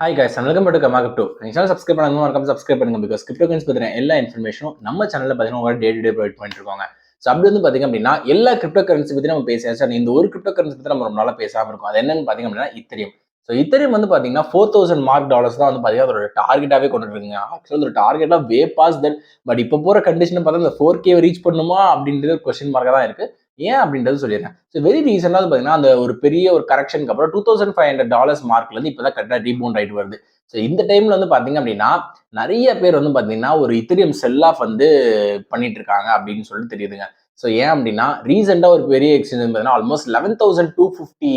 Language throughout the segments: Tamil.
Hi guys, welcome to comma crypto. நீங்க சேனல் சப்ஸ்கிரைப் பண்ணாம மறக்காம சப்ஸ்கிரைப் பண்ணுங்க. பிகாஸ் கிரிப்டோ கரன்சி பத்தின எல்லா இன்ஃபர்மேஷனும் நம்ம சேனல்ல பாத்தீங்கன்னா உங்க டே டு டே ப்ரொவைட் பண்ணிட்டு இருக்கோங்க. ஸோ அப்படி வந்து பாத்தீங்க அப்படின்னா எல்லா கிரிப்டோ கரன்சி பத்தி நம்ம பேசியாச்சு. இந்த ஒரு கிரிப்டோ கரன்சி பத்தி நம்ம ரொம்ப நாளா பேசாம இருக்கோம். அது என்னன்னு பாத்தீங்க அப்படின்னா இத்தரியம். ஸோ இத்தரியம் வந்து பாத்தீங்கன்னா 4000 மார்க் டாலர்ஸ் தான் வந்து பாத்தீங்கன்னா அதோட டார்கெட்டாவே கொண்டு இருக்குங்க. ஆக்சுவலா ஒரு டார்கெட்லாம் வே பாஸ் தட். பட் இப்போ போற கண்டிஷன் பார்த்தா இந்த 4K ரீச் பண்ணுமா அப்படின்றது ஒரு கொஸ்டின் மார்க்கா தான் இருக்கு. ஏன் அப்படின்றது சொல்லிடுறேன். ஸோ வெரி ரீசெண்டாக பார்த்தீங்கன்னா அந்த ஒரு பெரிய ஒரு கரெக்ஷனுக்கு அப்புறம் $2500 மார்க்ல இருந்து இப்பதான் கரெக்டாக ரீபவுண்ட் ஆயிட்டு வருது. ஸோ இந்த டைம்ல வந்து பாத்தீங்க அப்படின்னா நிறைய பேர் வந்து பாத்தீங்கன்னா ஒரு இத்தரியம் செல் ஆஃப் வந்து பண்ணிட்டு இருக்காங்க அப்படின்னு சொல்லி தெரியுதுங்க. ஸோ ஏன் அப்படின்னா ரீசெண்டா ஒரு பெரிய எக்ஸ்சேஞ்ச் பார்த்தீங்கன்னா ஆல்மோஸ்ட் 11,250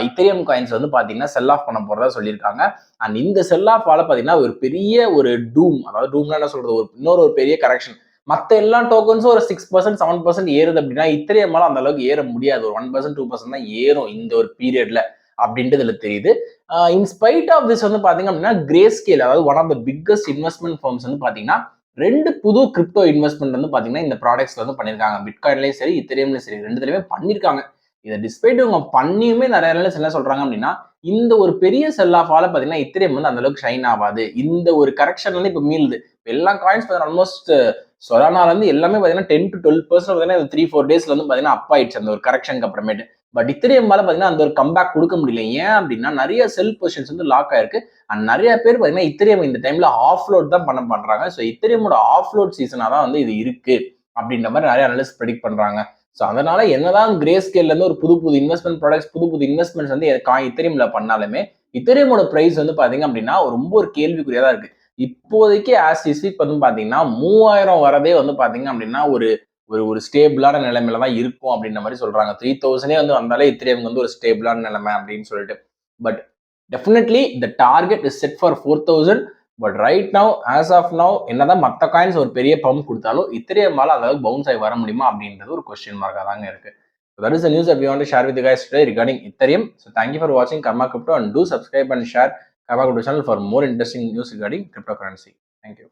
இத்தரியம் காயின்ஸ் வந்து பாத்தீங்கன்னா செல் ஆஃப் பண்ண போறதா சொல்லியிருக்காங்க. அண்ட் இந்த செல் ஆஃப் ஆல பாத்தீங்கன்னா ஒரு பெரிய ஒரு டூம், அதாவது டூம்னா என்ன சொல்றது, ஒரு இன்னொரு ஒரு பெரிய கரெக்ஷன். மத்த எல்லா டோக்கன்ஸும் ஒரு 6% 7% ஏறுது அப்படின்னா இத்தரியமால அந்த அளவுக்கு ஏற முடியாது. ஒரு 1% 2% தான் ஏறும் இந்த ஒரு பீரியட்ல அப்படின்றது இதுல தெரியுது. இன்ஸ்பைட் ஆஃப் திஸ் வந்து பாத்தீங்க அப்படின்னா கிரே ஸ்கேல், அதாவது one of the biggest investment firms வந்து பாத்தீங்கன்னா 2 புது கிரிப்டோ இன்வெஸ்ட்மெண்ட் வந்து பாத்தீங்கன்னா இந்த ப்ராடக்ட்ஸ்ல வந்து பண்ணிருக்காங்க. பிட்காயின்லயும் சரி இத்தரியம்லயும் சரி ரெண்டுலயுமே பண்ணிருக்காங்க. இதை டிஸ்பைட் இவங்க பண்ணியுமே நிறைய அனலிஸ்ட் என்ன சொல்றாங்க அப்படின்னா இந்த ஒரு பெரிய செல் ஆஃப் ஆல பாத்தீங்கன்னா இத்தரியம் வந்து அந்த அளவுக்கு ஷைன் ஆகாது. இந்த ஒரு கரெக்ஷன்ல இருந்து இப்ப மீளுது. எல்லா காயின்ஸ் ஆல்மோஸ்ட் சொலானால இருந்து எல்லாமே பாத்தீங்கன்னா 10 to 12% பாத்தீங்கன்னா 3-4 டேஸ்ல வந்து பாத்தீங்கன்னா அப் ஆயிடுச்சு அந்த ஒரு கரெக்ஷனுக்கு அப்புறமேட்டு. பட் இத்தரியம் மேல பாத்தீங்கன்னா அந்த ஒரு கம்பேக் கொடுக்க முடியல. ஏன் அப்படின்னா நிறைய செல் பொசிஷன்ஸ் வந்து லாக் ஆயிருக்கு. அண்ட் நிறைய பேர் பாத்தீங்கன்னா இத்தரியம் இந்த டைம்ல ஆஃப்லோட் தான் பண்றாங்க. ஸோ இத்தரியமோட ஆஃப்லோட் சீசனா தான் வந்து இது இருக்கு அப்படின்ற மாதிரி நிறைய அனலிஸ்ட் ப்ரெடிக்ட் பண்றாங்க. ஸோ அதனால என்னதான் கிரே ஸ்கேல்ல இருந்து ஒரு புது புது இன்வெஸ்ட்மெண்ட் ப்ராடக்ட்ஸ், புது புது இன்வெஸ்ட்மெண்ட்ஸ் வந்து இத்தரியம்ல பண்ணாலுமே இத்தரியமோட பிரைஸ் வந்து பாத்தீங்க அப்படின்னா ரொம்ப ஒரு கேள்விக்குறியா தான் இருக்கு. இப்போதைக்கு ஆஸ் இஸ் இப்ப வந்து பாத்தீங்கன்னா 3000 வரதே வந்து பாத்தீங்க அப்படின்னா ஒரு ஒரு ஒரு ஸ்டேபிளான நிலைமையில தான் இருக்கும் அப்படின்ற மாதிரி சொல்றாங்க. 3000 வந்து வந்தாலே இத்தரியம் வந்து ஒரு ஸ்டேபிளான நிலைமை அப்படின்னு சொல்லிட்டு. But definitely the target is set for 4000. But right now as of now என்னதான் மற்ற காயின்ஸ் ஒரு பெரிய பம்ப் கொடுத்தாலும் இத்தரியம் மேல அதாவது பவுன்ஸ் ஆகி வர முடியுமா அப்படின்றது ஒரு கொஸ்டின் மார்க்கா தாங்க இருக்கு. So that is the news that we want to share with you guys today regarding Ethereum. So thank you for watching Karma Crypto and do subscribe and share Karma Crypto channel for more interesting news regarding cryptocurrency. Thank you.